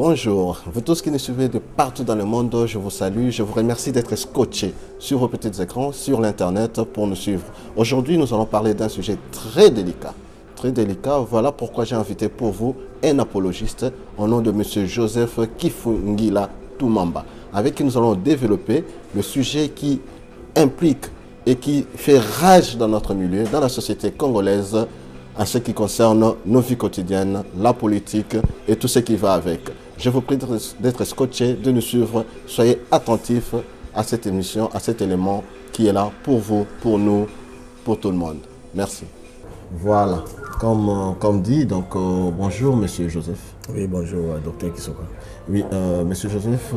Bonjour, vous tous qui nous suivez de partout dans le monde, je vous salue, je vous remercie d'être scotchés sur vos petits écrans, sur l'internet pour nous suivre. Aujourd'hui, nous allons parler d'un sujet très délicat. Voilà pourquoi j'ai invité pour vous un apologiste au nom de M. Joseph Kifungila Toumamba, avec qui nous allons développer le sujet qui implique et qui fait rage dans notre milieu, dans la société congolaise, en ce qui concerne nos vies quotidiennes, la politique et tout ce qui va avec. Je vous prie d'être scotché, de nous suivre. Soyez attentifs à cette émission, à cet élément qui est là pour vous, pour nous, pour tout le monde. Merci. Voilà, comme dit, donc bonjour Monsieur Joseph. Oui, bonjour Docteur Kisoka. Oui, Monsieur Joseph,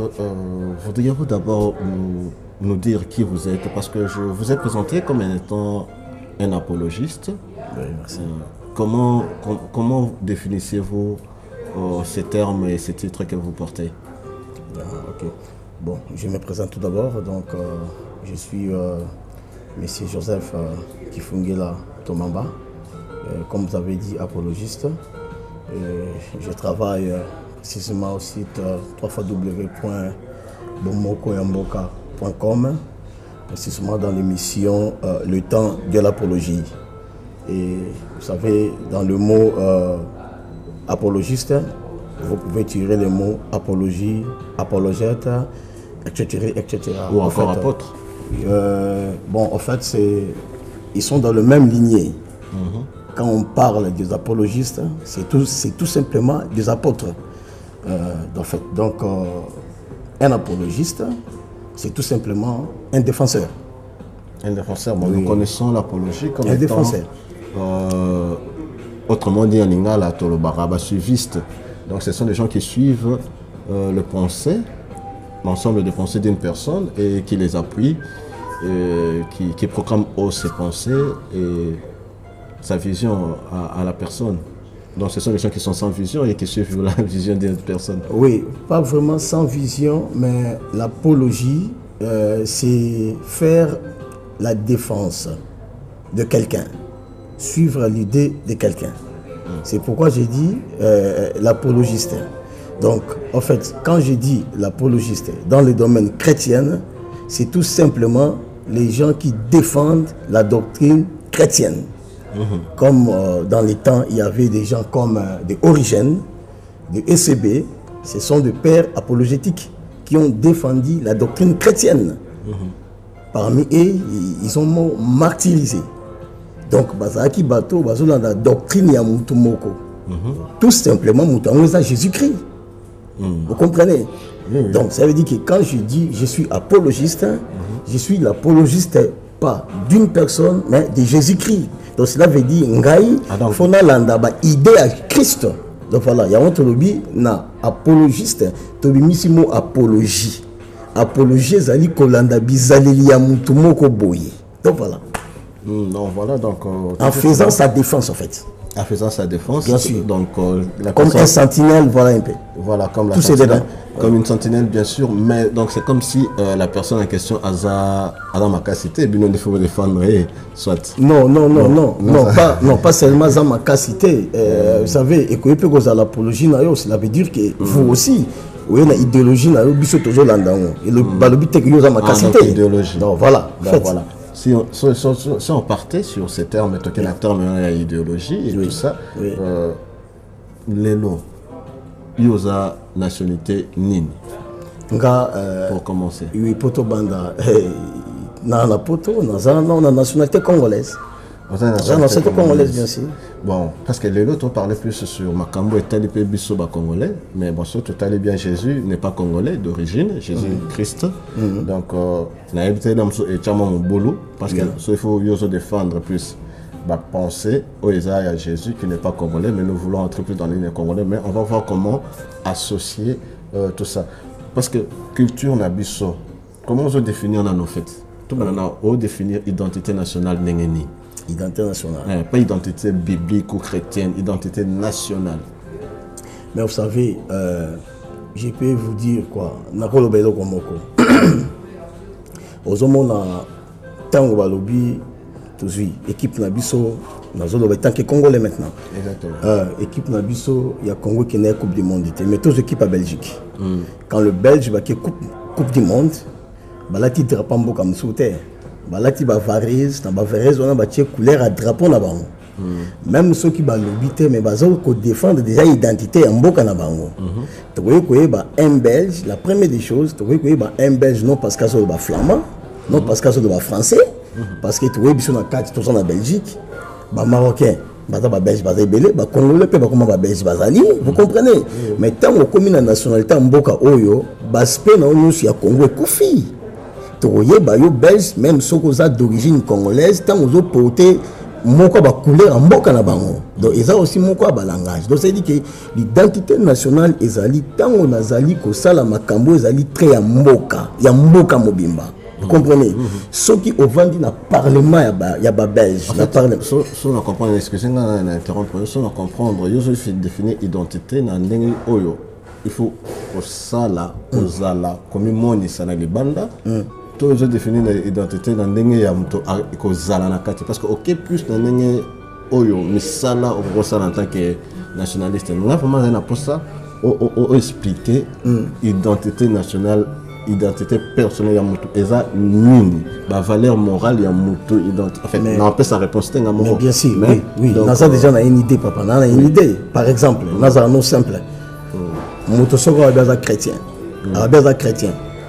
voudriez-vous d'abord nous dire qui vous êtes, parce que je vous ai présenté comme étant un apologiste. Oui, merci. Comment définissez-vous ces termes et ces titres que vous portez? Ok. Bon, je me présente tout d'abord. Donc, je suis Monsieur Joseph Kifungila Toumamba. Comme vous avez dit, apologiste. Je travaille précisément au site www.bomokoyamboka.com, précisément dans l'émission Le temps de l'apologie. Et vous savez, dans le mot apologiste, vous pouvez tirer les mots apologie, apologète, etc. Ou encore apôtre. Bon, en fait, ils sont dans le même lignée. Quand on parle des apologistes, c'est tout simplement des apôtres. En fait. Donc, un apologiste, c'est tout simplement un défenseur. Un défenseur, bon, oui. Nous connaissons l'apologie comme un défenseur. Autrement dit en lingala, tolobaraba suiviste. Donc ce sont des gens qui suivent l'ensemble des pensées d'une personne et qui les appuient, qui proclament haut ses pensées et sa vision à la personne. Donc ce sont des gens qui sont sans vision et qui suivent la vision d'une personne. Oui, pas vraiment sans vision, mais l'apologie, c'est faire la défense de quelqu'un, suivre l'idée de quelqu'un. C'est pourquoi j'ai dit l'apologiste. Donc, en fait, quand je dis l'apologiste dans le domaine chrétien, c'est tout simplement les gens qui défendent la doctrine chrétienne. Comme dans les temps, il y avait des gens comme des Origènes, des ECB, ce sont des pères apologétiques qui ont défendu la doctrine chrétienne. Parmi eux, ils ont martyrisé. Donc, bazaki bato, bazona la doctrine ya mutu moko. Tout simplement, mutu à Jésus-Christ. Vous comprenez? Donc, ça veut dire que quand je dis je suis apologiste, je suis l'apologiste pas d'une personne, mais de Jésus-Christ. Donc, cela veut dire ngai, fona landa ba idée à Christ. Donc voilà, il y a un tolobi na apologiste, tobi misimo apologie. Apologie zali kolanda bizaleli ya mutu moko boye. Donc voilà. Non, voilà, donc, en faisant sa défense, en fait. En faisant sa défense, bien sûr. Donc, comme un sentinelle, voilà un peu. Voilà, comme la sentinelle. Comme une sentinelle, bien sûr, mais donc c'est comme si la personne en question a dans ma capacité, bien il faut défendre, soit. Non, pas seulement dans ma capacité. Vous savez, et que vous avez l'apologie, cela veut dire que vous aussi, vous avez une idéologie, vous avez toujours l'andang. Et le balobi que vous avez ma capacité. Donc voilà. Si on partait sur ces termes, la terme idéologie et tout ça, les lots, il y a nationalité nini. Pour commencer. Oui, poto banda. Na poto, on a nationalité congolaise. Nationalité congolaise, bien sûr. Bon, parce que les autres, on parlait plus sur Makambo et Talipé Bissoba congolais, mais bon, surtout bien Jésus n'est pas congolais d'origine, Jésus-Christ. Donc, on a évité et Tchama Mbolo, parce qu'il faut défendre plus la pensée au Isaïe à Jésus qui n'est pas congolais, mais nous voulons entrer plus dans l'île congolais, mais on va voir comment associer tout ça. Parce que culture n'a biso, comment on définit en nos fêtes? Tout le monde a définir identité nationale n'engeni. Identité nationale. Pas identité biblique ou chrétienne, identité nationale. Mais vous savez, je peux vous dire quoi. Nakolo Belo Komoko. Aux hommes, tango balobi, tout équipe Nabiso, nazoloba tant que Congolais maintenant. Exactement. Équipe Nabiso, il y a Congo qui est la Coupe du Monde, mais tous équipes à Belgique. Quand le Belge va qui Coupe du Monde, balati drapeau mboka msoute. Balati ba varese, na ba varese on a ba couleur à drapeau na bango. Même ceux qui ba lobité mais bazo ko défendre déjà identité en mboka na bango. Tu vois que ba un Belge, la première des choses, tu vois que ba un Belge non parce que ça ba flamand, non parce que ça ba français, parce que tu vois biso na 4 tous en Belgique, ba marocain baza ba belge baza belé ba congolais pe ba comment ba belge bazali vous comprenez mais tant au commune nationalité mboka oyo baspe na onyo ya Congo kufi toye ba yo belge même soko za d'origine congolaise tant ozo porter moko ba couleur mboka na bango donc eza aussi moko ba langage donc c'est dit que l'identité nationale ezali tant on azali ko sala makambo ezali très ya mboka mobimba. Vous comprenez? Ceux qui ont vendu dans le parlement, il y a des Belges. Si on comprend, excusez-moi d'interrompre, si on comprend, il faut définir l'identité dans le il faut que ça là, comme il y a des bandes, tout le définir l'identité dans le parce que ok plus dans le oyo, mais ça là, on voit ça en tant que nationaliste. Nous avons vraiment pour ça, on expliquer l'identité nationale. Identité personnelle ya mutu eza nini ba valeur morale ya mutu identité en fait on peut sa réponse tenga mais bien sûr oui donc, on a déjà une idée papa on a une idée par exemple on a un simple mutu soko abaza chrétien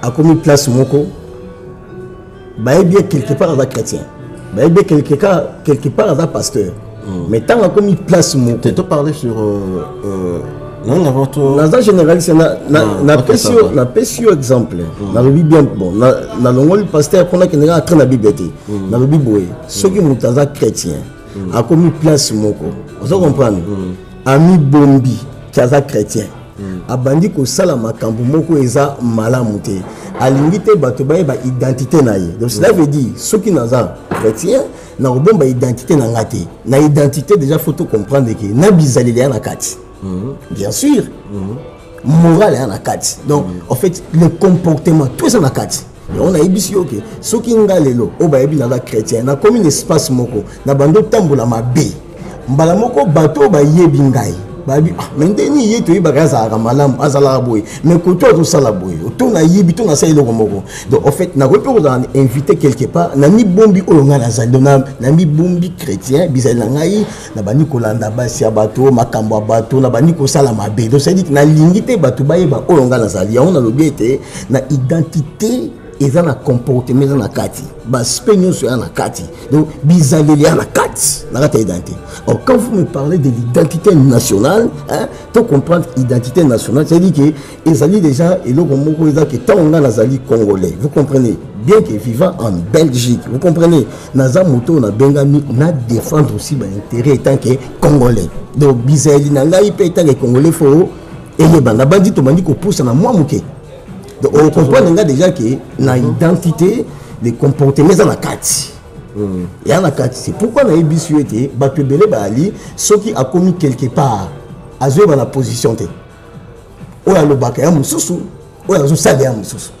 a commis place moko ba bien quelque part aza chrétien ba bien quelque part aza pasteur mais tant a commis place moko tu parler sur non, dans un généraliste, na pesio exemple. Na le bien bon, na le pasteur qu'on a qui est en train de bibliothèque. Na le biboé, ceux qui sont chrétiens, a commis place moko. Vous comprenez? Ami Bombi, qui est chrétien. A bandi ko sala makambo moko eza malamu te. A limité bato ba identité na ye. Donc cela veut dire ceux qui sont chrétiens na bomba identité na ngate. Na identité déjà faut tout comprendre que na bizali ya na kati. Bien sûr, moral est en akati. Donc, en fait, le comportement, tout ça en akati. On a dit que ceux qui ont lelo, au baïbi na la chrétien, na comme un espace moko, na bando tambola ma bé, mbala moko bateau ba yebi ngai. Babi maintenant y est bagaza malam azala boy mais ko to sala boy to na yebi to na sa eloko moko. Donc en fait na ko inviter quelque part na mi bombi oyo ngala za na mi bombi chrétien bizala ngai na bani kolanda basi ya bato makambo bato na bani ko sala mabe. Donc c'est dit na lingité bato ba yeba oyo ngala za ya on a l'obéité na identité et dans le comportement dans la kati bas spénion sur la kati donc bizarre la kati dans la identité. Or quand vous me parlez de l'identité nationale hein tu comprends l'identité nationale c'est dit que ils allaient déjà et le moko ils que tant on a nazali congolais vous comprenez bien que vivant en Belgique vous comprenez naza moto na bengami na défendre aussi ben intérêt étant que congolais donc bizarre na ngai pe étant que congolais faut et banda bandi to mandi ko pousse na moi moké. Donc on comprend déjà que l'identité, les comportements dans la carte. Il y a la carte. C'est pourquoi on a été bali ceux qui a commis quelque part à jouer dans la position. On a le bac à Moussou, on a le salaire à Moussou.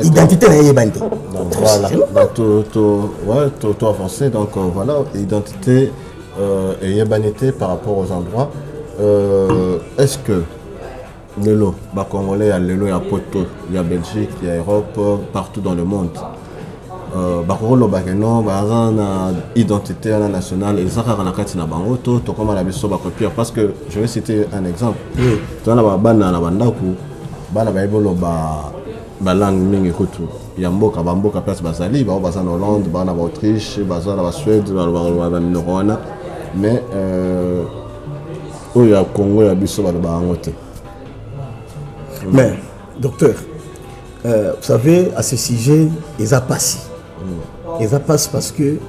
Identité n'a pas été. Voilà. Tout avancé. Donc voilà, identité et yébanité par rapport aux endroits. Est-ce que Lelo, Congolais, il y a Lelo, il y a Poto, il y a Belgique, il y a Europe, partout dans le monde. Bakolo Bakeno, Baran, identité nationale, et Zara Ranakat Nabangoto, Tokoma la Bisso Bakopia. Parce que je vais citer un exemple. Tu as la Bana Nabandaku, Bana Baibolo, Balang Mingekutu, Yamboka, Bamboka, Place Bazali, Bazan Hollande, Bana Autriche, Bazan la Suède, Rwanda, mais il y a Congo, il y a Bisso Balangote. Mais, docteur, vous savez, à ce sujet, ils ont passé. Ils ont passé parce que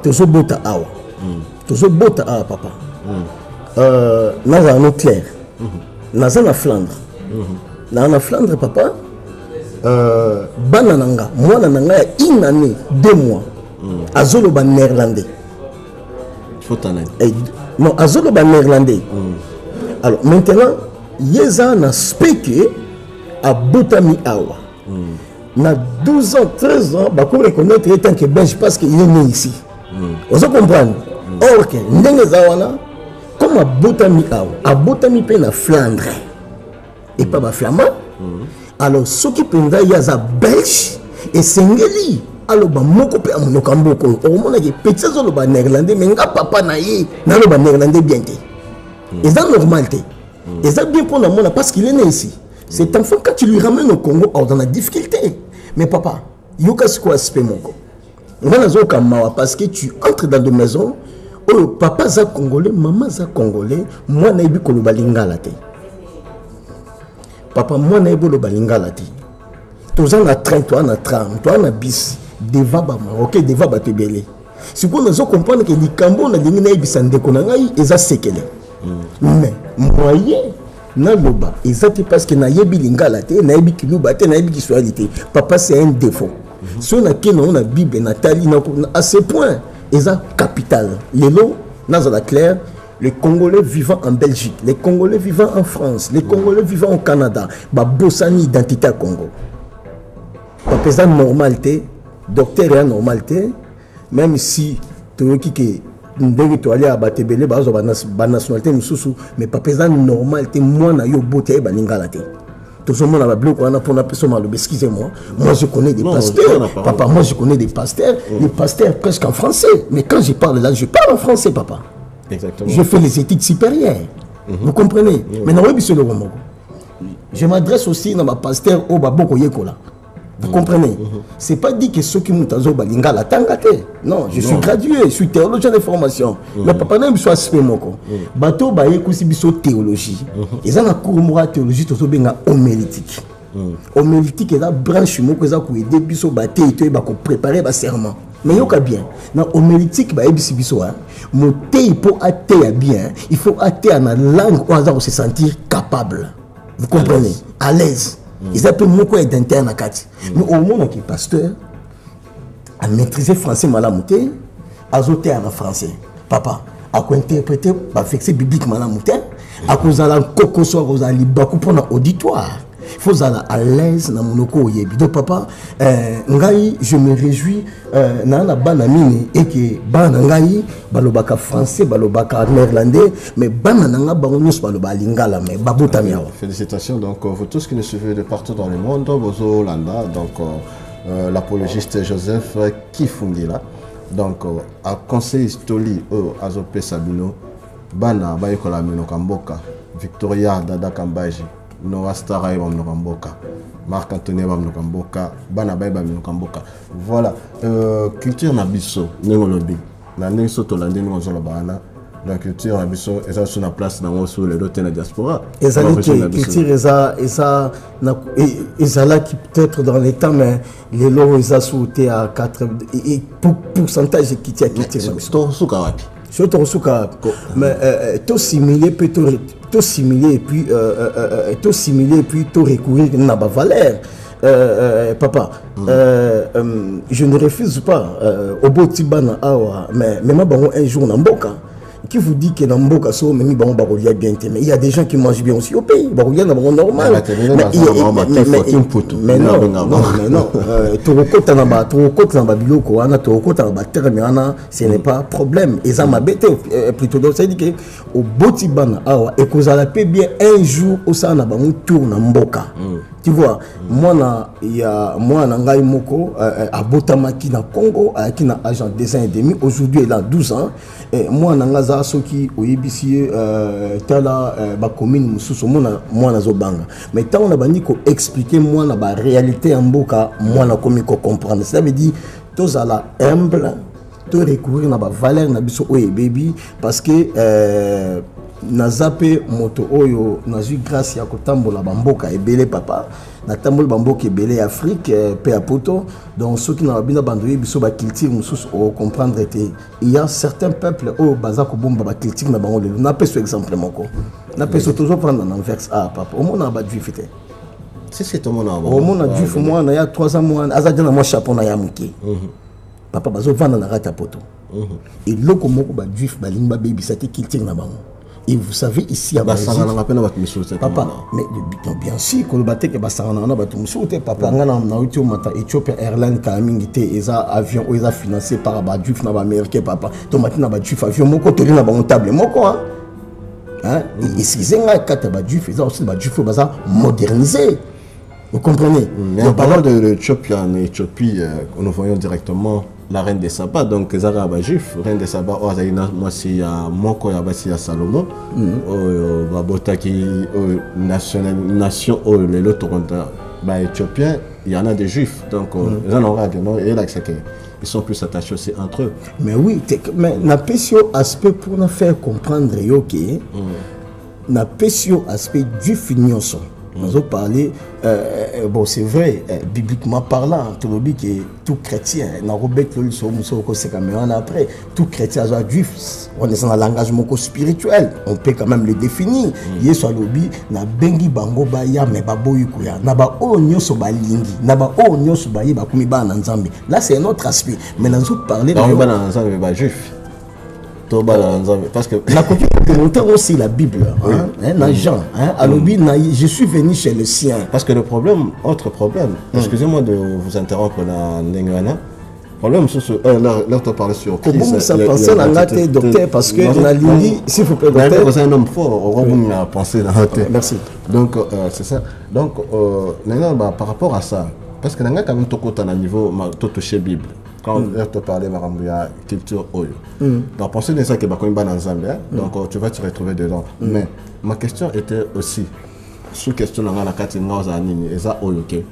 toujours bota awa. Toujours bota awa, papa. Nous avons clair. Nous avons Flandre. Nous avons Flandre, papa. Banananga, moi, nananga, une année, 2 mois. Azolo ban néerlandais. Faut t'en non, azolo ban néerlandais. Alors, maintenant, Yeza n'a spéqué à Botami Awa. Na 12 ans, 13 ans, bah, qu'on reconnaître étant que belge parce qu'il est né ici. Vous comprenez? Or que ndenge zawana comme abotami pe na Flandre et pas ba flamand. Alors ceux qui penza yaza belge et sengeli alors ba moko pe amonoka mboko o mona ke petit zo ba néerlandais mais nga papa na ye na lo ba néerlandais bien té. Et ça normalité. Et ça bien pour la mona parce qu'il est né ici. Cet enfant quand tu lui ramènes au Congo dans la difficulté. Mais papa, yoka c'est quoi aspect moko. Voilà zo kamawa parce que tu entres dans des maisons où papa za congolais, maman za congolais, moi na ibi koloba lingala te. Papa moi na ibi koloba lingala te. Toi na train, toi na tram, toi na bis, deva ba marocain, deva ba tebele. Si vous nous comprendre que les Cambons na lingi na ibi sandeko na ngai eza sekele. Mais moyen na loba exact parce que na yebi lingala te, na yebi kiluba te, na yebi kiswahili. Papa c'est un défaut. Si on a la Bible Nathalie à ce point eza capital. Lelo dans la claire les Congolais vivant en Belgique, les Congolais vivant en France, les Congolais vivant au Canada, ba bossani identité à Congo. Papa c'est normalité, docteur est normalité, même si tu qui que ndenge to aller à batebele ba nationalité mususu mais papa c'est normalité moi na yo boté ba lingala te. Tout le monde a bloqué pour la personne. Excusez-moi, moi je connais des pasteurs. Papa, moi je connais des pasteurs. Les pasteurs presque en français. Mais quand je parle là, je parle en français, papa. Exactement. Je fais les études supérieures. Vous comprenez? Mais non, je m'adresse aussi à ma pasteur au Baboko Yekola. Vous comprenez? C'est pas dit que ceux qui m'ont dit balinga la tangate. Non, je suis gradué, je suis théologien de formation. Mais papa n'a pas soit aspect moko. Bateau baye kusi biso théologie. Ils ont un cours moral théologie to so benga homilétique. Homilétique est la branche moko za ku aider biso baté et ba ko préparer ba serment. Mais yoka bien. Na homilétique ba ebisi biso hein. Moté pour athée bien, il faut athée en langue où se sentir capable. Vous comprenez? À l'aise. Ils appellent beaucoup d'interne à Kati. Mais au moment qui est pasteur, à maîtriser français malamouté, à zoter en français. Papa, à quoi interpréter, à fixer biblique malamouté, à cause de la coco soir aux alibakou pour l'auditoire. Il faut aller à l'aise dans mon oko yebi. Donc papa, ngai je me réjouis na na banamine et que banangai balobaka français, balobaka néerlandais, mais banananga bangonus baloba lingala mais babutamiawa. Félicitations donc vous tous qui nous suivez de partout dans le monde, Bozo Landa, donc l'apologiste Joseph Kifundila, donc à conseil Stoli Azope Sabino, bana bayekola mino kamboka, Victoria Dada Kambaji. Noah Staray Bamnokamboka, Marc Anthony Bamnokamboka, Bana Baye Bamnokamboka. Voilà, culture Nabiso, Nengolobi, la Nenso Tolande Ngonzola Bana, la culture Nabiso, et ça sur la place dans le sous les deux la diaspora. Et ça, culture, et ça là qui peut-être dans les temps, mais les lots, ils ont sauté à 4 et pourcentage qui tient à culture. Je te mais tout similé peut tout similer et puis tout recourir à ma valeur. Papa, je ne refuse pas au beau Tibana Awa, mais même un jour dans Mboka. Qui vous dit que dans Mboka, mais il y a des gens qui mangent bien aussi au pays. Barolia n'est pas normal. Mais non. Ce n'est pas problème. Et ça m'a bêté plutôt. Donc, ça dit que au Botibana, et que vous allez bien un jour au sein de tour dans Mboka. Tu vois, moi, il y a moi, Nangai Moko, à Botamaki, dans Congo, qui n'a agent des ans et demi. Aujourd'hui, il a 12 ans. Et moi, Nangaza, Soki, au IBC, Tala, ma commune, Moussou, moi, Nazobanga. Mais tant on a banni qu'on expliquer, moi, la réalité en Mboka, moi, la commune, qu'on comprendre. Ça veut dire, tous à la humble, tous recourir à la valeur, na biso, oye, baby, parce que, nazape moto oyo nazu grâce ya kotambola bamboka ebele papa na tambola bamboka ebele Afrique pe à poto donc ceux qui na bina bandoye biso ba culture mususu o comprendre était il y a certains peuples au bazako bomba ba culture na bango lelo na peso exemple moko na peso toujours prendre en verse a papa au monde ba juif était c'est tout monde au monde juif moi na ya 3 ans moi azadi na moi chapeau na ya muke papa bazo vanda na rata poto et loko moko ba juif ba limba baby ça te culture na bango Et vous savez, ici à Belgique, papa, mais bien sûr, quand le bateau est basangana, on a battu monsieur, papa, on a eu mata Ethiopia Airlines Kamingite, ils a avion, ils a financé par Abadjuf, na Américain, papa, ton matin na Abadjuf avion, mon côté na montable, mon quoi, hein, et si c'est un cas Abadjuf, ils ont aussi Abadjuf, ils ont modernisé, vous comprenez? Mais en parlant de l'Éthiopie, en Éthiopie, nous voyons directement la reine des sabbats, donc Zara Abadjuf, reine des sabbats, moi c'est à Moko, il y a Salomon, Babotaki, nation, les autres éthiopiens, il y en a des juifs, donc ils en ont et là, ils sont plus attachés aussi entre eux. Mais oui, mais n'a pas ce aspect pour nous faire comprendre que n'a pas ce aspect du finissant. Nous avons parlé, bon c'est vrai, bibliquement parlant, tout chrétien, après, tout chrétien, juif, on est dans un langage spirituel, on peut quand même le définir. Yesu alobi na bengi bango baya me baboyi kuya na ba o nyoso ba lingi na ba o nyoso ba yeba kumi ba na nzambe. Là c'est un autre aspect. Mais nous avons parlé de ba nzambe ba juif. Parce que la copie de monter aussi la Bible, hein, Jean, alobi je suis venu chez le sien. Parce que le problème, autre problème, excusez-moi de vous interrompre dans Nengana. Problème sur là tu parles sur Christ. Comment ça pensait dans la tête docteur parce que on a dit s'il faut pas docteur. C'est un homme fort, on a pensé dans la tête. Merci. Donc c'est ça. Donc par rapport à ça, parce que Nanga quand même tout côté à niveau tout touché Bible. Quand tu parlais de la culture oyo. Donc pensez de ça que bah comme dans Zambie, donc tu vas te retrouver dedans. Mais ma question était aussi sous question dans la catégorie ngaza nini eza oyo ke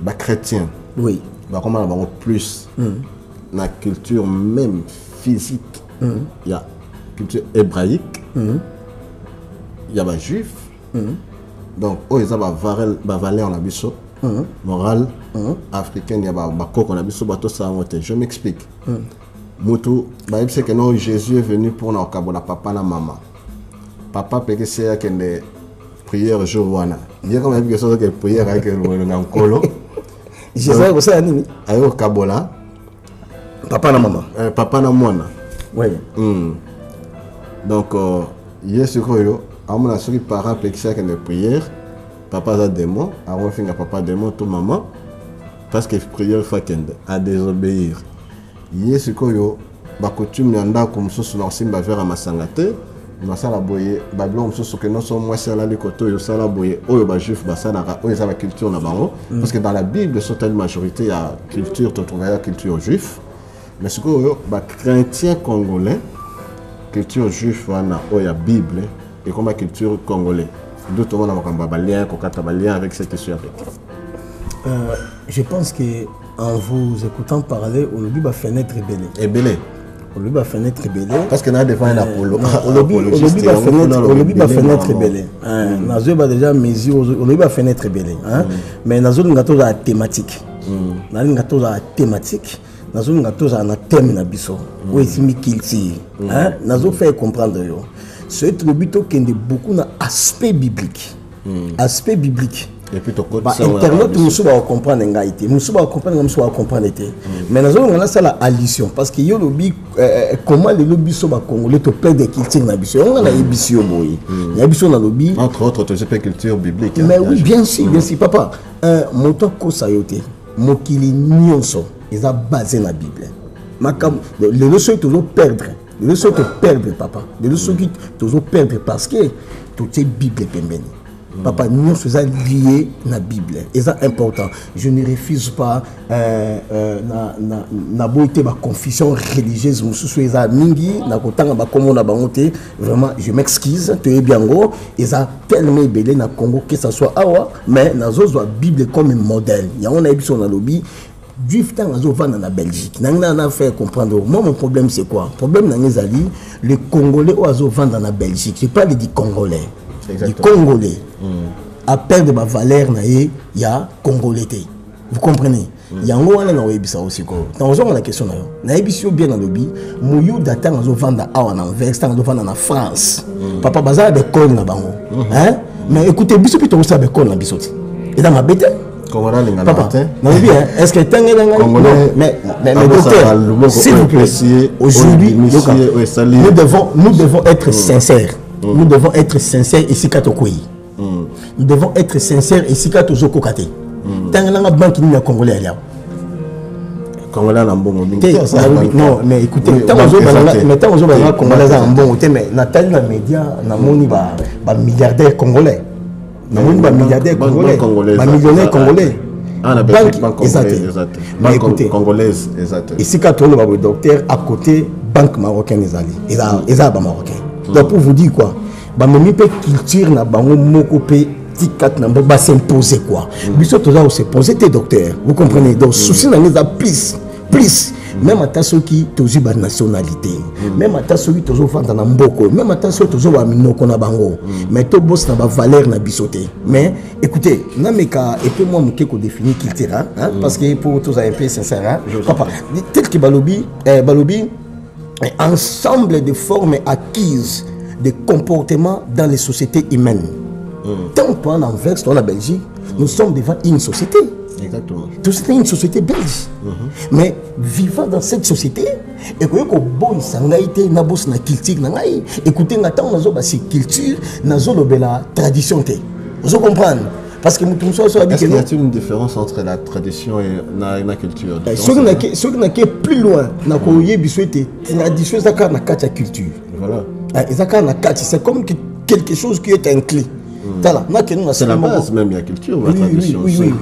ba chrétien. Oui. Bah comment on plus la culture même physique. Il y a culture hébraïque. Il y a ba juif. Donc oyo eza ba valeur na biso. Morale africaine, il y a je m'explique. Moutou, c'est que non, Jésus est venu pour nous kabola papa na maman. Papa peut que c'est que les prières journal. Il y a quand même quelque chose que prière avec le nankolo. Jésus est aussi animi. Ayo kabola. Papa na maman. Papa na mwana. Oui. Donc yes koyo, amona suri parents peut que c'est que les prières. Papa a démon, avant de papa démon, tout maman, parce que prière fakende à désobéir. Yes, koyo, ba coutume yanda comme ça sur l'ensemble vers masangate, masala boye, babylon so que non sont moi c'est là les côtés yo sala boye, oyo ba juif ba sala oyo ça la culture na bango, parce que dans la Bible sur telle majorité il y a culture tu trouves la culture juif, mais ce que ba chrétien congolais, culture juif wana oya Bible et comme la culture congolais. D'autres monde a lien avec cette question. Je pense que en vous écoutant parler, on lui va fenêtre ébélé. On lui va fenêtre ébélé. Parce que là devant un apollo. On lui va fenêtre ébélé. Nazo va déjà mesure. On lui va fenêtre ébélé. Mais nazo ngato la thématique. Nazo ngato la thématique. Nazo ngato na thème na biso. Où est-ce mikilti? Nazo fait comprendre yo. C'est tribut qui est beaucoup d'aspect biblique. Aspect biblique. Et puis, Internet, nous devons comprendre l'engagement. Nous devons comprendre. Mais nous avons la allusion. Parce que comment les lobbies sont congolais, tu perds des cultures dans la biso. On a des biso dans le lobby. Entre autres, tu sais pas culture biblique. Mais oui, bien sûr, papa. Mon temps kosayote, mon kili nyonso, ils ont basé dans la Bible. Les leçons sont toujours perdre. Les leçons te perdre, papa. Les leçons qui toujours perdre parce que tout est Bible pembeni. Papa, nous sommes liés à la Bible. Et c'est important. Je ne refuse pas na confession religieuse. Vraiment, je m'excuse. Tu es bien gros. Et ça tellement belé na Congo que ça soit awa, mais na la Bible comme un modèle. Il y a un épisode dans le lobby. Juif tant dans la Belgique. N'a fait comprendre. Moi, mon problème, c'est quoi? Le problème, les Congolais vendent dans la Belgique. Je parle des Congolais. Les Congolais. À perdre ma valeur, il y a Congolais. Vous comprenez? Il y a un moment où il y a aussi. Dans la question, il y a bien dans le lobby. Mouyou d'attendre à Anvers, en France. Papa Bazar est con là-bas. Mais écoutez, bisous plutôt ça avec con là, bisous. Et dans ma bête. Papa, est-ce que mais docteur, s'il vous plaît, aujourd'hui, nous devons être sincères. Nous devons être sincères et si Katokoyi. Nous devons être sincères et si Katozoko Kate. Tant que la banque n'est pas congolais là. Congolais en bon non, mais écoutez, tant que les Congolais en bon mais Nathalie na média na moni ba milliardaire congolais. Na moni ba milliardaire congolais, ba millionnaire congolais. Ah, la banque congolaise, exact. Et si quand on a le docteur à côté, banque marocaine les ba marocain. Donc pour vous dire quoi, ba même pe culture na bango moko pe tikat na ba s'imposer quoi. Biso to za se poser tes docteurs. Vous comprenez? Donc souci na les plus même à ceux qui tozi ba nationalité, même à ceux qui tozo vendre na mboko, même à ceux qui tozo ba minoko na bango, mais to boss na ba valeur na bisoté. Mais écoutez, na meka et puis moi mke ko définir culture hein, parce que pour tous un peu sincère hein, papa, tel que balobi ensemble de formes acquises de comportements dans les sociétés humaines. Tant qu'on en Anvers, dans la Belgique, nous sommes devant une société. Exactement. C'est une société belge. Mais vivant dans cette société, et que bon sangaïté na boss na culture na ngai. Écoutez, n'attend nazo ba culture, nazo la tradition té. Vous comprenez? Parce que nous est-ce qu'il y a une différence entre la tradition et la culture? Ceux qui sont plus loin, na ko yebisouté tradition ça ka na kacha culture. Voilà. C'est comme quelque chose qui est inclus. C'est la base même de la culture, la tradition. Oui.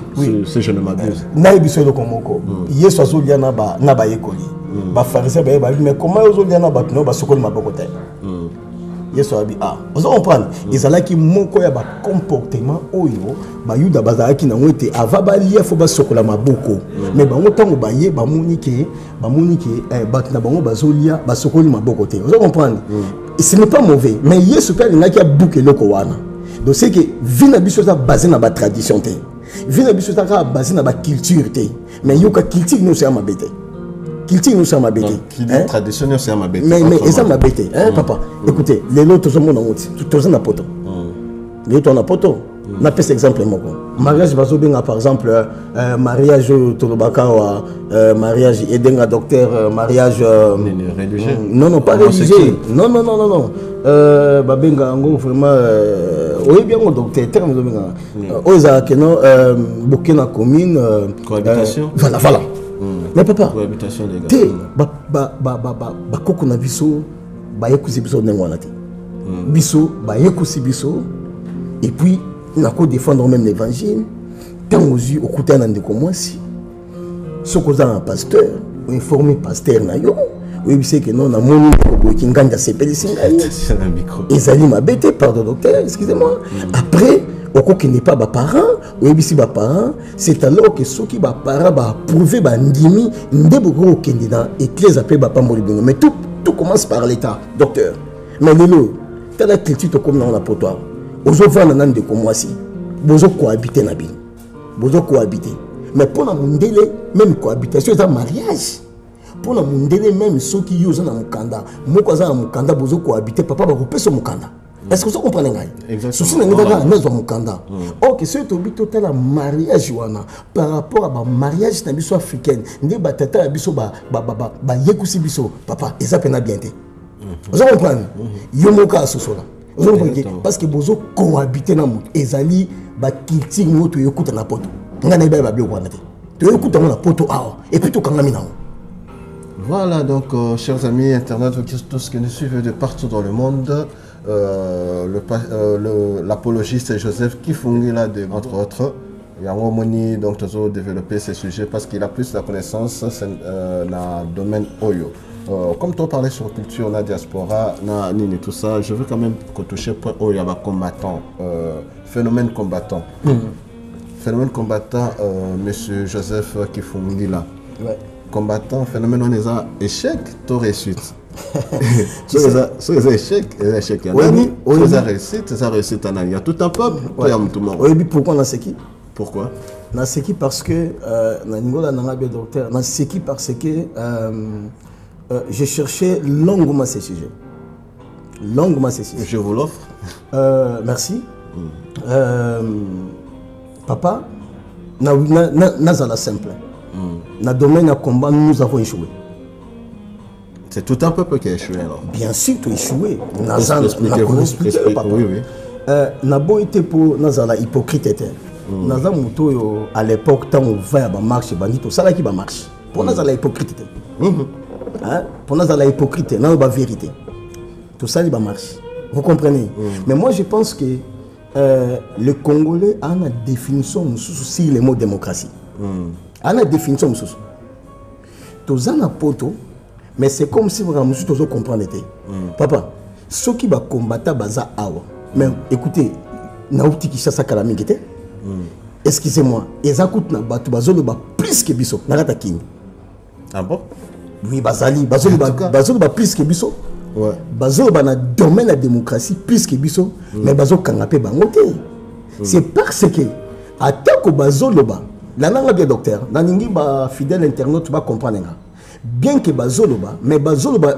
Si je ne m'abuse. Naïbiso Komoko. Yesu azolia na ba yekoli. Ba pharisien ba mais comment ozolia na ba no ba sokoli mabokote. Yesu abi vous comprenez? Ils allaient qui moko ya ba comportement oyo ba yuda bazaki na ngwete ava ba lia fo ba sokola maboko. Mais bango tango ba ye ba munike ba na bango bazolia ba sokoli mabokote. Vous comprenez? Et ce n'est pas mauvais, mais Yesu père il n'a qu'à bouquer le kowana. Donc c'est que vie na biso basé na ba tradition té. Vie na biso basé na ba culture té. Mais yoka culture nous c'est ma bête. Culture nous c'est ma bête. Tradition nous c'est ma bête. Mais ça ma bête hein papa. Écoutez, les lots tout le monde en route. Tout ça na poto. Les autres on a poto. Na pèse exemple moko. Mariage bazo benga par exemple mariage tolobaka wa mariage edenga docteur mariage religieux. Non pas religieux. Non. Babenga ngo vraiment oui bien mon docteur terme de benga. Oza que non bokena commune cohabitation. Voilà. Mais papa. Cohabitation les gars. Ba koko na biso ba yekusi biso ndengwana te. Biso ba yekusi biso et puis on a défendre même l'évangile. Tant aux yeux, au côté d'un de comme si. Ce qu'on a un pasteur, ou informé pasteur nayo, oui c'est que non, on a mon qui gagne à ses pédicines. Ils allaient m'abêter, pardon docteur, excusez-moi. Après, au coup qui n'est pas ma parent, ou si ma parent, c'est alors que ceux qui ma parent va prouver ma ndimi, n'débougrou au candidat et que les appels va pas mourir. Mais tout commence par l'état, docteur. Mais le t'as la critique comme dans la potoire. Vous avez un de comme moi si vous avez cohabité na bin vous avez cohabité mais pour la mondele même cohabitation c'est un mariage pour la mondele même ceux qui usent na mukanda moko za mukanda vous avez cohabité papa va couper son mukanda est-ce que vous comprenez exactement ceci n'est pas dans mukanda ok c'est au but total mariage wana par rapport à mariage na biso africaine ndi batata ya biso ba yekusi biso papa ça pena bien té vous comprenez yo moka sosola. Parce que vous avez cohabité dans le monde. Et Zali, vous avez écouté na poto. Vous avez écouté na poto. Et puis tout le monde. Voilà, donc, chers amis internautes, tous qui nous suivent de partout dans le monde, l'apologiste Joseph Kifungila, entre autres, il y a un moment donc toujours développer ces sujets parce qu'il a plus la connaissance dans le domaine Oyo. Comme tu parlais sur culture, la diaspora, tout ça, je veux quand même qu'on touche point où il y a un combattant, phénomène combattant. Phénomène combattant, monsieur Joseph Kifungila. Ouais. Combattant, phénomène, on est à échec, tu réussite. Sur les échecs, il y a des réussites, il y a tout un peuple, il y a tout le monde. Oui, pourquoi on a ce qui? Pourquoi? On a ce qui parce que, docteur, on a ce qui parce que, j'ai cherché longuement ces sujets. Je vous l'offre. Merci. Papa, na simple. Dans le domaine de combat, nous avons échoué. C'est tout un peuple qui a échoué alors. Bien sûr, tu as échoué. Expliquez-vous. Oui, oui. Nabo était pour Nazala hypocrite. Nazala Mouto à l'époque, tant on va à marche, bandit, tout ça là qui va marcher. Pour Nazala hypocrite. Pour Nazala hypocrite, non, la vérité. Tout ça, il va marcher. Vous comprenez? Mais moi, je pense que le Congolais a une définition sur le mot démocratie. A une définition sur tout ça, poto, mais c'est comme si vous comprenez. Papa, ceux qui vont combattre baza awa. Mais écoutez, naouti qui chasse à Kalamingete. Excusez-moi, Ezakout na batu bazolo ba plus que biso. Narata king. Ah bon? Oui, bazali ba plus que biso. Ouais. Bazolo ba na domaine la démocratie plus que biso, mais bazo kangapé bangote. C'est parce que attaque bazolo ba la nanga bien docteur, naningi ba fidèle internaute va comprendre. Bien que bazolo ba,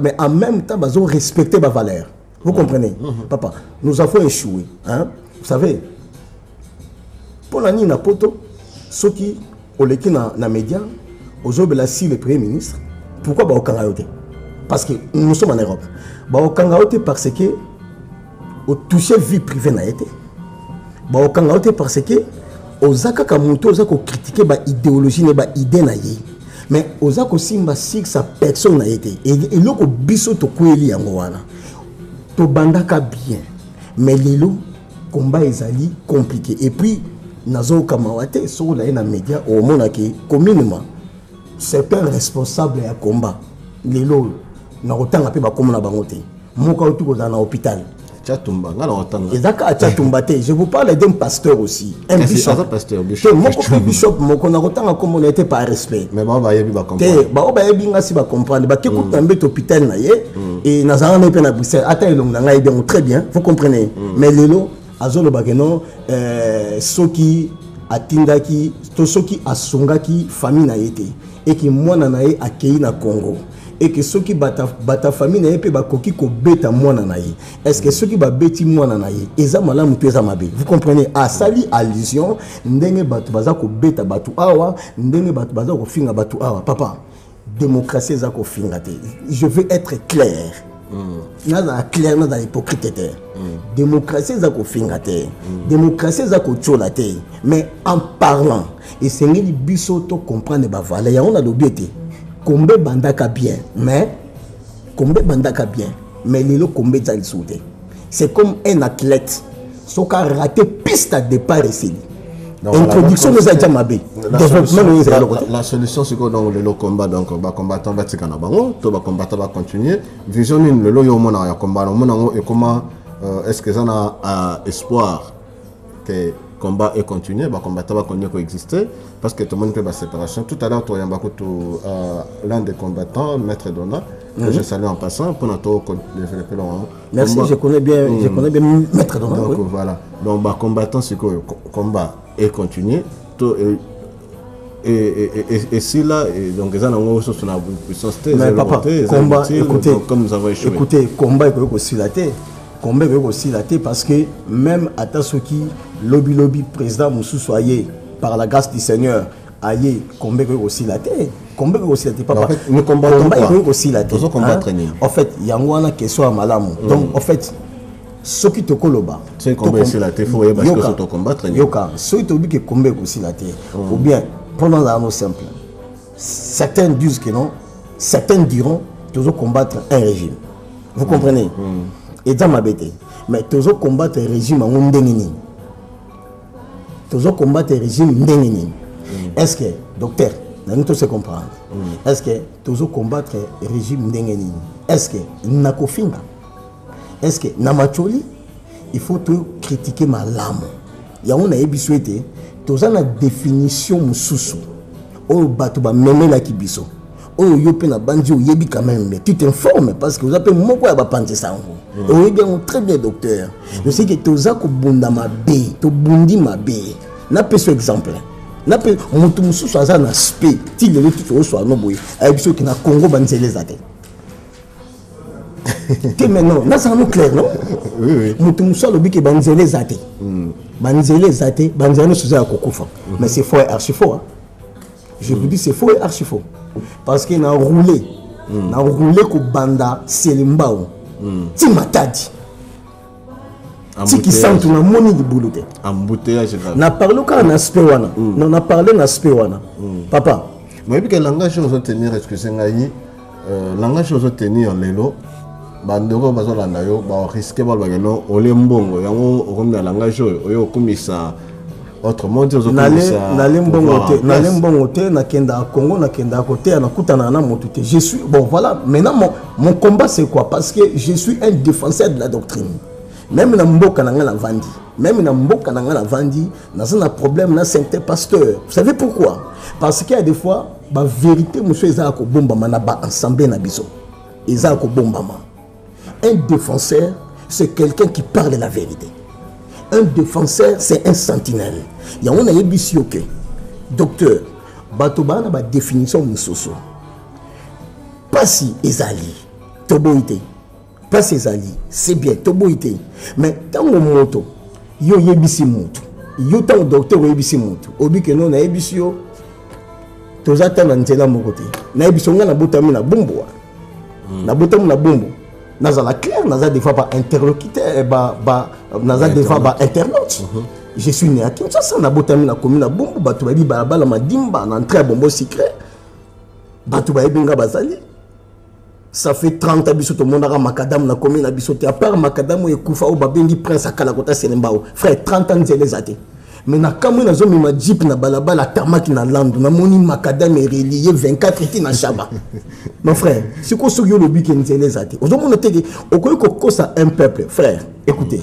mais en même temps bazo respecter ba valeur. Vous comprenez? Papa, nous avons échoué, hein? Vous savez, pour la Nina Poto, ceux qui ont l'équipe dans les médias, aujourd'hui, si le Premier ministre, pourquoi au Kangaote? Parce que nous sommes en Europe. Au Kangaote parce que au touché vie privée n'a été. Au Kangaote parce que aux Akamoto, aux Akako critiquer l'idéologie, l'idée n'a été. Mais aux Akako Simba si sa personne n'a été. Et l'autre biso to kweli yangoana. To bandaka bien. Mais l'élo, combat est compliqué. Et puis, nazo kamawate sur la média au monde qui communément c'est un responsable à combat les lots na otanga pe ba comme na bangote moka otu ko dans l'hôpital Tchatumba ngala otanga ezaka Tchatumba te. Je vous parle d'un pasteur aussi, un bishop. Bishop Moko bishop moko na otanga comme on était par respect mais ba yebi ba comprendre ba yebi nga si ba comprendre ba ke ko tomber hôpital na ye et na zanga na pe na Bruxelles ata elong na ngai bien très bien vous comprenez mais les lots azolo bakeno soki atindaki to soki asongaki famille na yete et que mwana na ye akei na Congo et que soki bata famille na ye pe bakoki ko beta mwana na ye est-ce que soki ba beti mwana na ye eza malamu to eza mabe vous comprenez asali allusion ndenge batu baza ko beta batu awa ndenge batu baza ko finga batu awa papa démocratie eza ko finga te je veux être clair. Naza clair naza hypocrite te. Démocratie za ko finga te. Démocratie za ko tchola te. Mais en parlant et c'est ngeli biso to comprendre ba valeur ya on a l'obéité. Kombe bandaka bien mais lelo kombe za soute. C'est comme un athlète soka raté piste à départ ici. Introduction nous a déjà mabé. La solution c'est que dans le combat donc ba combattant va tikana bango to ba combattant va continuer vision le lo yo mona ya combat mona et comment est-ce que ça a espoir que combat est continué ba combattant va continuer coexister parce que tout le monde peut ba séparation tout à l'heure to yamba ko l'un des combattants maître Dona que je salue en passant pour notre développer long. Merci, je connais bien maître Dona. Donc voilà. Donc ba combattant c'est que combat et continuer et si là donc ils ont aussi sur la puissance mais papa combat écoutez comme nous avons échoué écoutez combat aussi la tête parce que même à Tasoki lobby président Moussou soyez par la grâce du Seigneur aïe combat aussi la tête papa en fait nous combattons aussi la tête en fait il y a une question à malamu donc en fait ceux qui te koloba c'est combat aussi la tête faut parce que c'est combattre yoka ceux qui te dit que combat aussi la tête ou bien pendant un mot simple certains disent que non certains diront toujours combattre un régime vous comprenez et dans ma bête mais toujours combattre un régime en ndengini toujours combattre un régime ndengini est-ce que docteur nous tous se comprendre est-ce que toujours combattre un régime ndengini est-ce que nakofinga est-ce que namacholi il faut tout critiquer ma lame il y a on a ebisuete toza na définition mususu o bato ba memela kibiso o yope na bandi o yebi quand même mais tu t'informes parce que vous appelez moko ya ba pante sango o bien très bien docteur je sais que toza ko bunda mabe to bundi mabe na peso exemple na pe mutu mususu aza na spe ti le tout so no boy a biso ki na Congo banzele zate maintenant ça nous clair non oui mutu mususu lobi ke banzele zate banzele sous ya kokufa mais c'est faux et archi faux hein? Je vous dis c'est faux et archi faux parce qu'il a roulé na roulé ko banda selimbao ti matadi ti qui sent na moni di boulot embouteillage na parlé ka na aspect wana non na parlé na aspect wana papa moi que langage aux tenir excusez ngai langage aux tenir lelo bandoko bazolanda yo ba risquer ba bageno ole mbongo yango okomna langage oyo okumisa autrement dit mbongo te na kenda Congo na kenda côté na kutana na moto te je suis bon voilà maintenant mon combat c'est quoi parce que je suis un défenseur de la doctrine même na mboka na ngala vandi même na mboka na ngala vandi na un problème na saint pasteur vous savez pourquoi parce qu'il y a des fois ba vérité monsieur eza ko bombama na ba ensemble na biso eza ko bombama un défenseur c'est quelqu'un qui parle la vérité. Un défenseur, c'est un sentinelle. Il y a un ébissi, ok. Docteur, Batoba n'a pas définition de soso. Pas si Ezali, Toboïté. Pas si Ezali, c'est bien, Toboïté. Mais tant que moto, yo yébissi moto. Yo tant docteur yébissi moto. Obi que non, na yébissi yo. Tozata na ntela mokote. Na yébissi nga na botami na bombo. Na botami na bombo. Nazala clair, naza des fois pas interlocuteur, naza des fois pas internaute. Je suis né à Kinshasa, na botami na commune na Bombo, batubabi balabala madimba, na entrée à Bombo secret. Batubabi benga bazali. Ça fait 30 ans biso to monara makadam na commune na biso te à part makadam et kufa ou babengi prince akala kota selembao. Frère 30 ans zélé zate. Mais na kamwe na zomi ma jeep na balabala tamaki na landu na moni makadam est relié 24 eti na shaba. Mon frère, si vous avez le but qui est les un peuple, frère, écoutez,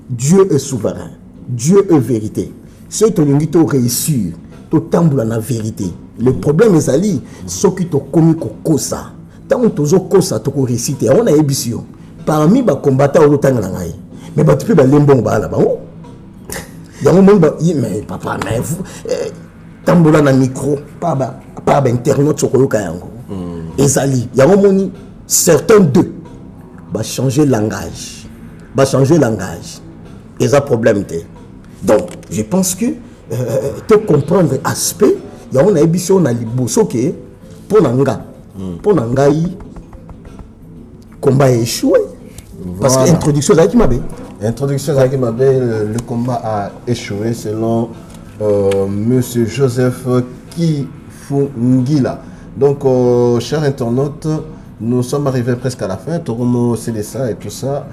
Dieu est souverain, Dieu est vérité. Ceux qui ont réussi, tout temple la vérité. Le problème est ali, ceux qui ont commis ça. Tant que tu as tu as réussi, on a émission. Parmi les combattants, on a mais tu peux aller bon là-bas. Il y a un monde, mais papa, mais vous, tambola na micro, pas internet sur le kayango. Ezali, il y a un moment, certains d'eux va changer langage. Va changer langage. Et ça problème. Donc, je pense que tu comprendre l'aspect, il y a une émission dans les bossos qui pour Nanga. Pour Nanga, combat a échoué. Parce que l'introduction Zaki Mabe. L'introduction Zaki Mabe, le combat a échoué selon Monsieur Joseph Kifungila. Donc, chers internautes, nous sommes arrivés presque à la fin. Toromo, Célessa et tout ça.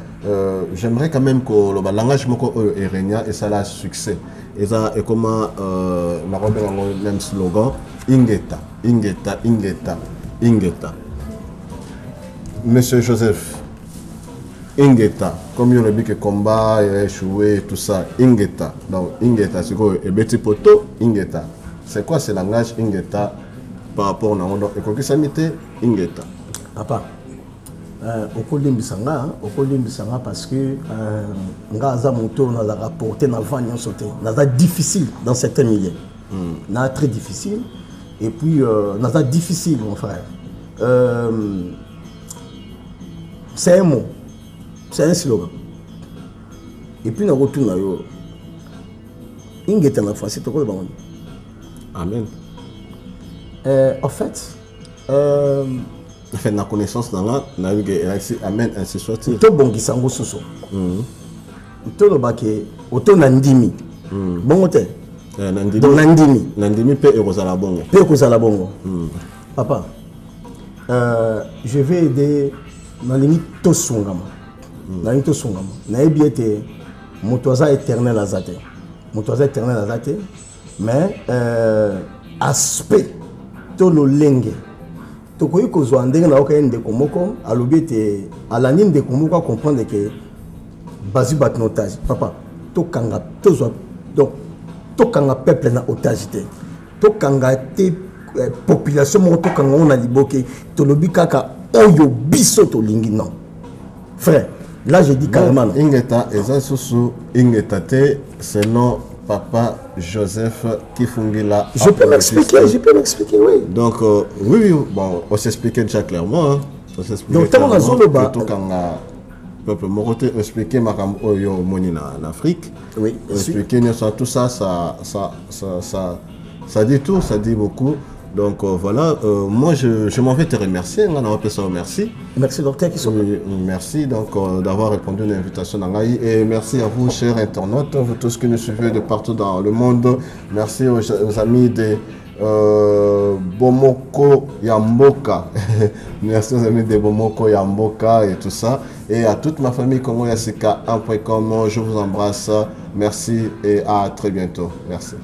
J'aimerais quand même que le langage est régna et ça a succès. Et ça est comme le même slogan Ingeta, Ingeta, Ingeta, Ingeta. Monsieur Joseph, Ingeta, comme il a dit que le combat a échoué et tout ça, Ingeta. Donc, Ingeta, c'est quoi? Et Betty Poto, Ingeta. C'est quoi ce langage Ingeta? Par rapport à notre économie, Ingeta. Papa, au cours de Mbisanga parce que Ngaza Moto n'a rapporté n'a pas sauté, n'a difficile dans certains milieux, n'a très difficile et puis n'a difficile mon frère. C'est un mot, c'est un slogan. Et puis nous retournons là, Ingeta la France, c'est trop bon. Amen. En fait, la connaissance dans la amen ainsi soit. To bongi sango soso. To lo bake oto nandimi. Bongo te. Nandimi. Donc nandimi. Nandimi pe ekozala bongo. Pe ekozala bongo. Papa, je vais aider na limite to sungama. Na limite to sungama. Na ebiete motoza éternel azate. Motoza éternel azate. Mais aspect to lo lenge. Tokoyi kozwa ndenge na oka ndeko moko alobi te alandi ndeko moko a comprendre que bazu bat na otage. Papa, tokanga tozwa donc tokanga peuple na otage te. Tokanga te population moko tokanga on a liboke tolobi kaka oyo biso to lingi non. Frère, là je dis carrément non. Ingeta eza susu ingeta te selon Papa Joseph Kifungila. Je peux m'expliquer, oui. Donc, oui, bon, on s'expliquait déjà clairement. Hein. On s'expliquait donc, clairement. Tout quand peuple Moroté expliquer ma oyo moni en Afrique. Oui. Expliquer tout ça, ça dit tout, ça dit beaucoup. Donc voilà, moi je m'en vais te remercier, on appelle ça merci. Merci docteur qui sont là. Merci donc d'avoir répondu à l'invitation d'Angaï et merci à vous chers internautes, vous tous qui nous suivez de partout dans le monde. Merci aux amis de Bomoko Yamboka. Merci aux amis de Bomoko Yamboka et tout ça. Et à toute ma famille Congo Yassika 1.com, je vous embrasse. Merci et à très bientôt. Merci.